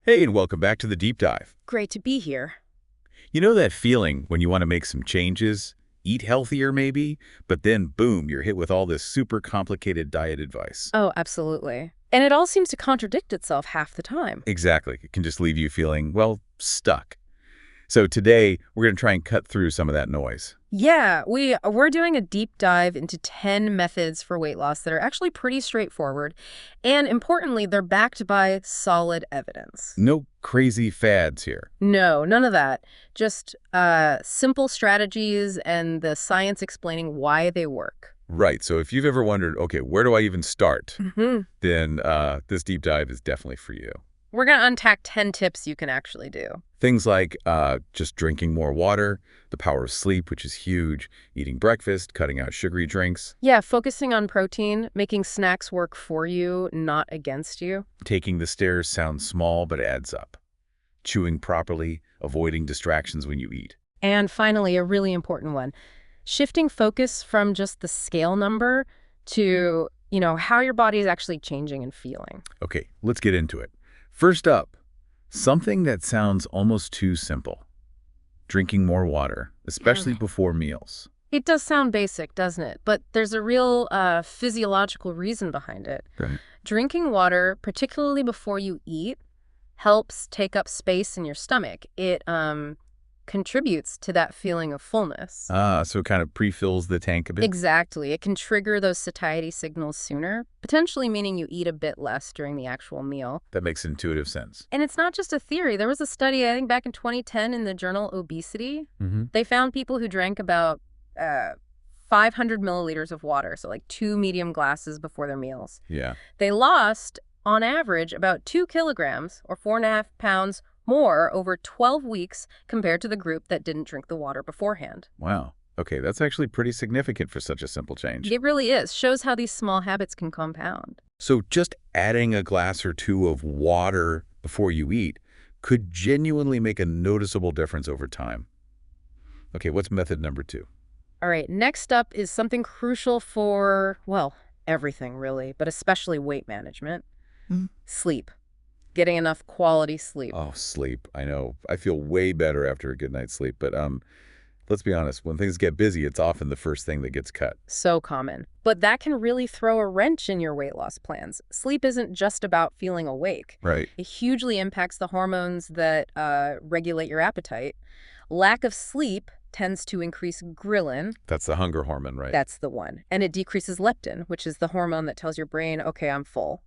Hey, and welcome back to the Deep Dive. Great to be here. You know that feeling when you want to make some changes, eat healthier maybe, but then boom, you're hit with all this super complicated diet advice. Oh, absolutely. And it all seems to contradict itself half the time. Exactly. It can just leave you feeling, well, stuck. So today, we're going to try and cut through some of that noise. Yeah, we're doing a deep dive into 10 methods for weight loss that are actually pretty straightforward. And importantly, they're backed by solid evidence. No crazy fads here. No, none of that. Just simple strategies and the science explaining why they work. Right. So if you've ever wondered, okay, where do I even start? Mm-hmm. Then this deep dive is definitely for you. We're going to unpack 10 tips you can actually do. Things like just drinking more water, the power of sleep, which is huge, eating breakfast, cutting out sugary drinks, Yeah, focusing on protein, making snacks work for you, not against you. taking the stairs sounds small but adds up, chewing properly, avoiding distractions when you eat. And finally, a really important one, shifting focus from just the scale number to, how your body is actually changing and feeling. Okay, let's get into it. First up, something that sounds almost too simple. Drinking more water, especially before meals. It does sound basic, doesn't it? But there's a real physiological reason behind it. Right. Drinking water, particularly before you eat, helps take up space in your stomach. It contributes to that feeling of fullness. So it kind of pre-fills the tank a bit? Exactly. It can trigger those satiety signals sooner, potentially meaning you eat a bit less during the actual meal. That makes intuitive sense. And it's not just a theory. There was a study, I think back in 2010 in the journal Obesity. Mm-hmm. They found people who drank about 500 milliliters of water, so like 2 medium glasses before their meals. Yeah. They lost, on average, about 2 kilograms or 4.5 pounds more over 12 weeks compared to the group that didn't drink the water beforehand. Wow. Okay, that's actually pretty significant for such a simple change. It really is. Shows how these small habits can compound. So just adding a glass or two of water before you eat could genuinely make a noticeable difference over time. Okay, what's method number 2? All right, next up is something crucial for, well, everything really, but especially weight management. Sleep. Getting enough quality sleep. Oh, sleep. I know. I feel way better after a good night's sleep, but let's be honest, when things get busy, it's often the first thing that gets cut. So common. But that can really throw a wrench in your weight loss plans. Sleep isn't just about feeling awake. Right. It hugely impacts the hormones that regulate your appetite. Lack of sleep tends to increase ghrelin. That's the hunger hormone, right? That's the one. And it decreases leptin, which is the hormone that tells your brain, okay, I'm full.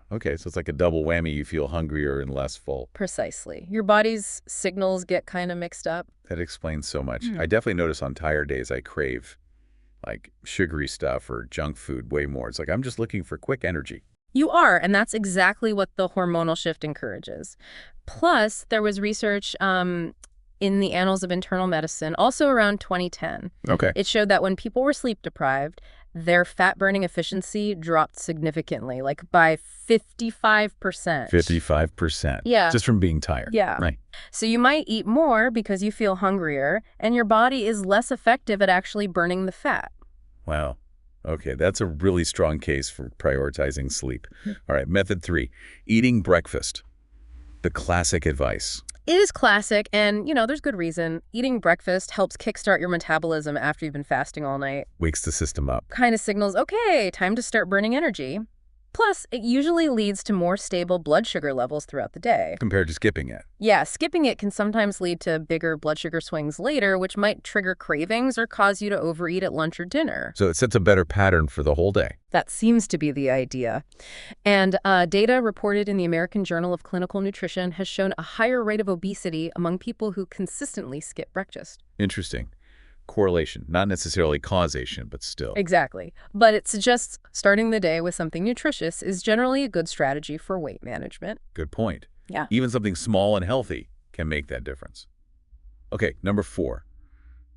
Okay, so it's like a double whammy. You feel hungrier and less full. Precisely. Your body's signals get kind of mixed up. That explains so much. I definitely notice on tired days I crave like sugary stuff or junk food way more. It's like I'm just looking for quick energy. You are, and that's exactly what the hormonal shift encourages. Plus, there was research in the Annals of Internal Medicine, also around 2010. Okay. It showed that when people were sleep deprived, their fat-burning efficiency dropped significantly, like by 55%. 55%. Yeah. Just from being tired. Yeah. Right. So you might eat more because you feel hungrier, and your body is less effective at actually burning the fat. Wow. Okay, that's a really strong case for prioritizing sleep. All right, method 3, eating breakfast. The classic advice. It is classic, and, there's good reason. Eating breakfast helps kickstart your metabolism after you've been fasting all night. Wakes the system up. Kind of signals, okay, time to start burning energy. Plus, it usually leads to more stable blood sugar levels throughout the day. Compared to skipping it. Yeah, skipping it can sometimes lead to bigger blood sugar swings later, which might trigger cravings or cause you to overeat at lunch or dinner. So it sets a better pattern for the whole day. That seems to be the idea. And data reported in the American Journal of Clinical Nutrition has shown a higher rate of obesity among people who consistently skip breakfast. Interesting. Correlation, not necessarily causation, but still. Exactly. But it suggests starting the day with something nutritious is generally a good strategy for weight management. Good point. Yeah. Even something small and healthy can make that difference. Okay, number 4,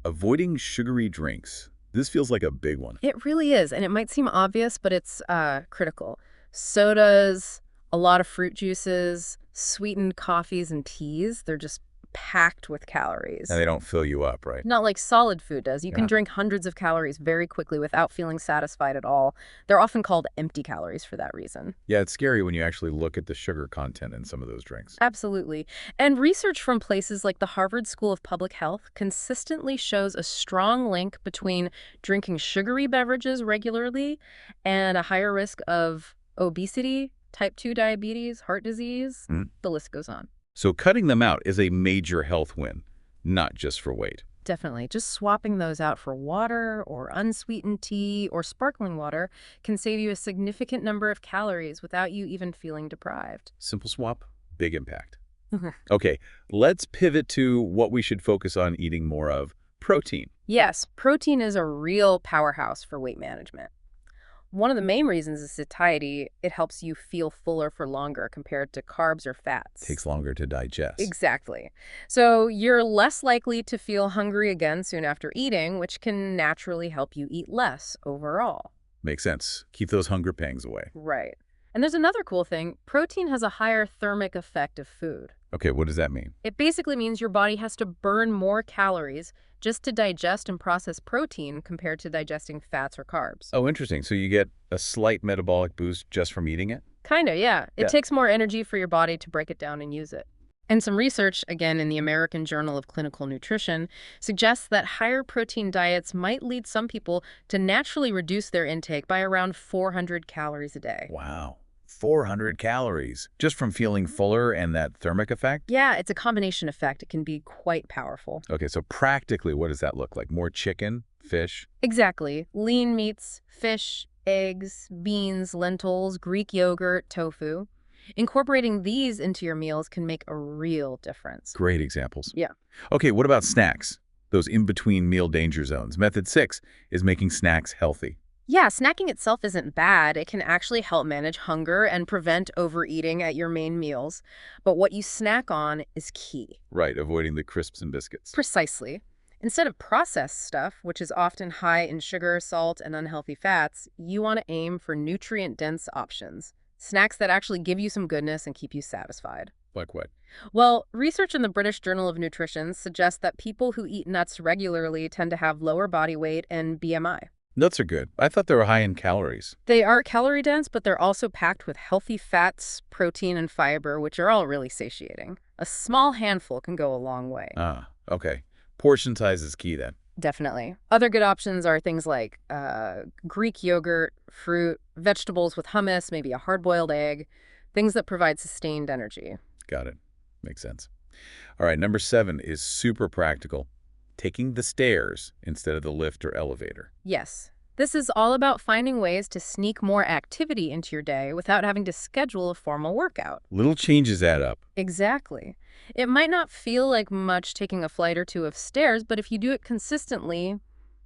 avoiding sugary drinks. This feels like a big one. It really is, and it might seem obvious, but it's critical. Sodas, a lot of fruit juices, sweetened coffees and teas, they're just packed with calories. And they don't fill you up, right? Not like solid food does. You can drink hundreds of calories very quickly without feeling satisfied at all. They're often called empty calories for that reason. Yeah, it's scary when you actually look at the sugar content in some of those drinks. Absolutely. And research from places like the Harvard School of Public Health consistently shows a strong link between drinking sugary beverages regularly and a higher risk of obesity, type 2 diabetes, heart disease. The list goes on. So cutting them out is a major health win, not just for weight. Definitely. Just swapping those out for water or unsweetened tea or sparkling water can save you a significant number of calories without you even feeling deprived. Simple swap, big impact. Okay, let's pivot to what we should focus on eating more of, protein. Yes, protein is a real powerhouse for weight management. One of the main reasons is satiety. It helps you feel fuller for longer compared to carbs or fats. Takes longer to digest. Exactly. So you're less likely to feel hungry again soon after eating, which can naturally help you eat less overall. Makes sense. Keep those hunger pangs away. Right. And there's another cool thing. Protein has a higher thermic effect of food. Okay, what does that mean? It basically means your body has to burn more calories just to digest and process protein compared to digesting fats or carbs. Oh, interesting. So you get a slight metabolic boost just from eating it? Kinda, yeah. It takes more energy for your body to break it down and use it. And some research, again in the American Journal of Clinical Nutrition, suggests that higher protein diets might lead some people to naturally reduce their intake by around 400 calories a day. Wow. 400 calories just from feeling fuller and that thermic effect? Yeah, it's a combination effect. It can be quite powerful. Okay, so practically, what does that look like? More chicken, fish? Exactly. Lean meats, fish, eggs, beans, lentils, Greek yogurt, tofu. Incorporating these into your meals can make a real difference. Great examples. Yeah. Okay, what about snacks? Those in-between meal danger zones. Method 6 is making snacks healthy. Yeah, snacking itself isn't bad. It can actually help manage hunger and prevent overeating at your main meals. But what you snack on is key. Right, avoiding the crisps and biscuits. Precisely. Instead of processed stuff, which is often high in sugar, salt, and unhealthy fats, you want to aim for nutrient-dense options. Snacks that actually give you some goodness and keep you satisfied. Like what? Well, research in the British Journal of Nutrition suggests that people who eat nuts regularly tend to have lower body weight and BMI. Nuts are good. I thought they were high in calories. They are calorie dense, but they're also packed with healthy fats, protein, and fiber, which are all really satiating. A small handful can go a long way. Ah, okay. Portion size is key then. Definitely. Other good options are things like Greek yogurt, fruit, vegetables with hummus, maybe a hard-boiled egg, things that provide sustained energy. Got it. Makes sense. All right, number 7 is super practical. Taking the stairs instead of the lift or elevator. Yes. This is all about finding ways to sneak more activity into your day without having to schedule a formal workout. Little changes add up. Exactly. It might not feel like much taking a flight or two of stairs, but if you do it consistently,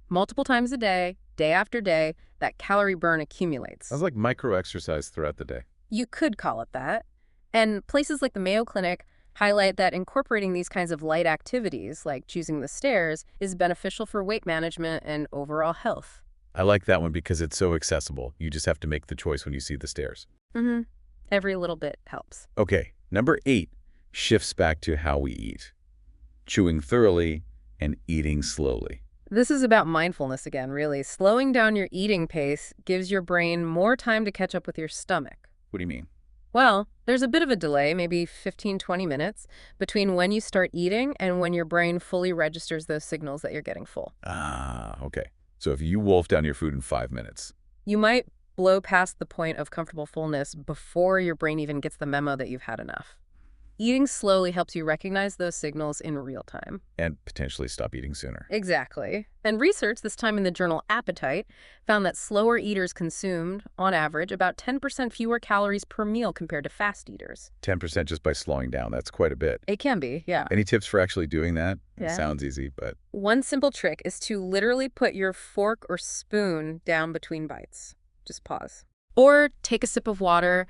multiple times a day, day after day, that calorie burn accumulates. Sounds like micro exercise throughout the day. You could call it that. And places like the Mayo Clinic highlight that incorporating these kinds of light activities, like choosing the stairs, is beneficial for weight management and overall health. I like that one because it's so accessible. You just have to make the choice when you see the stairs. Every little bit helps. Okay, number 8 shifts back to how we eat. Chewing thoroughly and eating slowly. This is about mindfulness again, really. Slowing down your eating pace gives your brain more time to catch up with your stomach. What do you mean? Well, there's a bit of a delay, maybe 15-20 minutes, between when you start eating and when your brain fully registers those signals that you're getting full. Ah, okay. So if you wolf down your food in 5 minutes. You might blow past the point of comfortable fullness before your brain even gets the memo that you've had enough. Eating slowly helps you recognize those signals in real time. And potentially stop eating sooner. Exactly. And research, this time in the journal Appetite, found that slower eaters consumed, on average, about 10% fewer calories per meal compared to fast eaters. 10% just by slowing down. That's quite a bit. It can be, yeah. Any tips for actually doing that? Yeah. It sounds easy, but... One simple trick is to literally put your fork or spoon down between bites. Just pause. Or take a sip of water,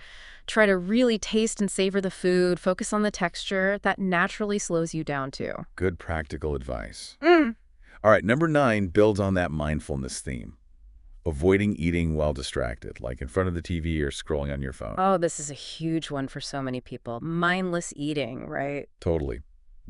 try to really taste and savor the food, focus on the texture. That naturally slows you down too. Good practical advice. All right, number 9 builds on that mindfulness theme. Avoiding eating while distracted, like in front of the TV or scrolling on your phone. Oh, this is a huge one for so many people. Mindless eating, right? Totally.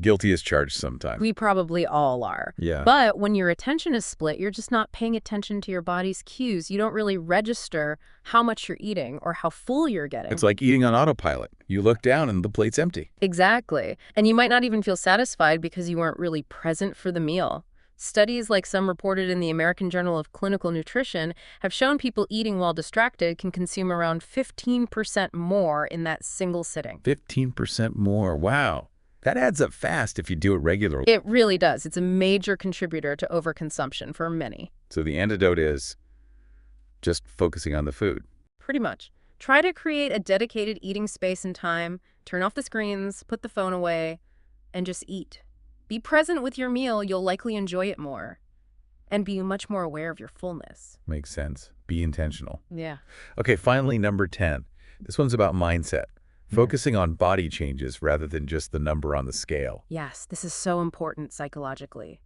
Guilty as charged sometimes. We probably all are. Yeah. But when your attention is split, you're just not paying attention to your body's cues. You don't really register how much you're eating or how full you're getting. It's like eating on autopilot. You look down and the plate's empty. Exactly. And you might not even feel satisfied because you weren't really present for the meal. Studies like some reported in the American Journal of Clinical Nutrition have shown people eating while distracted can consume around 15% more in that single sitting. 15% more. Wow. That adds up fast if you do it regularly. It really does. It's a major contributor to overconsumption for many. So the antidote is just focusing on the food. Pretty much. Try to create a dedicated eating space and time, turn off the screens, put the phone away, and just eat. Be present with your meal. You'll likely enjoy it more and be much more aware of your fullness. Makes sense. Be intentional. Yeah. Okay, finally, number 10. This one's about mindset. Focusing on body changes rather than just the number on the scale. Yes, this is so important psychologically.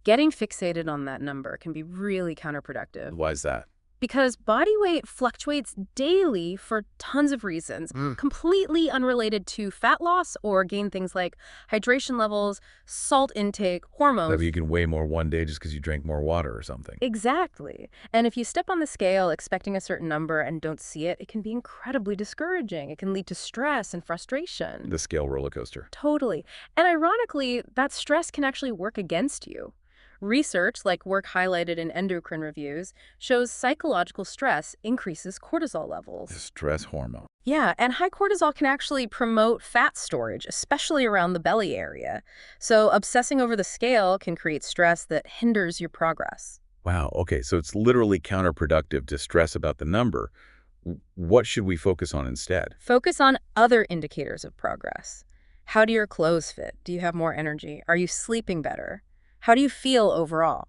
Getting fixated on that number can be really counterproductive. Why is that? Because body weight fluctuates daily for tons of reasons, completely unrelated to fat loss or gain, things like hydration levels, salt intake, hormones. Maybe you can weigh more one day just because you drank more water or something. Exactly. And if you step on the scale expecting a certain number and don't see it, it can be incredibly discouraging. It can lead to stress and frustration. The scale roller coaster. Totally. And ironically, that stress can actually work against you. Research, like work highlighted in endocrine reviews, shows psychological stress increases cortisol The levels. stress hormone. Yeah, and high cortisol can actually promote fat storage, especially around the belly area. So obsessing over the scale can create stress that hinders your progress. Wow, okay, so it's literally counterproductive to stress about the number. What should we focus on instead? Focus on other indicators of progress. How do your clothes fit? Do you have more energy? Are you sleeping better? How do you feel overall?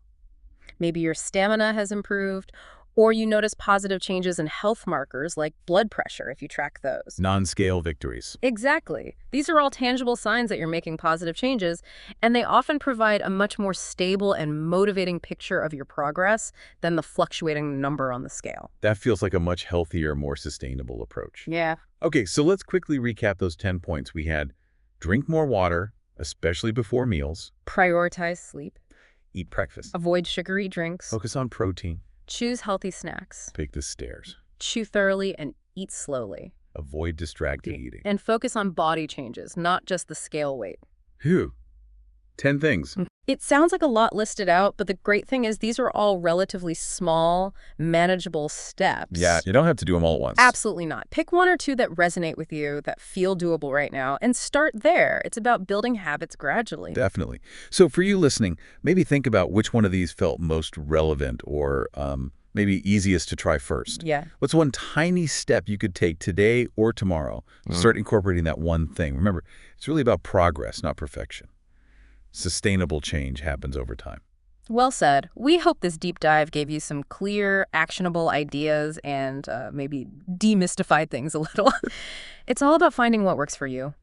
Maybe your stamina has improved, or you notice positive changes in health markers like blood pressure if you track those. Non-scale victories. Exactly. These are all tangible signs that you're making positive changes, and they often provide a much more stable and motivating picture of your progress than the fluctuating number on the scale. That feels like a much healthier, more sustainable approach. Yeah. Okay, so let's quickly recap those 10 points. We had drink more water, especially before meals. Prioritize sleep. Eat breakfast. Avoid sugary drinks. Focus on protein. Choose healthy snacks. Take the stairs. Chew thoroughly and eat slowly. Avoid distracting eating. And focus on body changes, not just the scale weight. Phew. 10 things. It sounds like a lot listed out, but the great thing is these are all relatively small, manageable steps. Yeah, you don't have to do them all at once. Absolutely not. Pick one or two that resonate with you, that feel doable right now, and start there. It's about building habits gradually. Definitely. So for you listening, maybe think about which one of these felt most relevant or maybe easiest to try first. Yeah. What's one tiny step you could take today or tomorrow to start incorporating that one thing? Remember, it's really about progress, not perfection. Sustainable change happens over time. Well said. We hope this deep dive gave you some clear, actionable ideas and maybe demystified things a little. It's all about finding what works for you.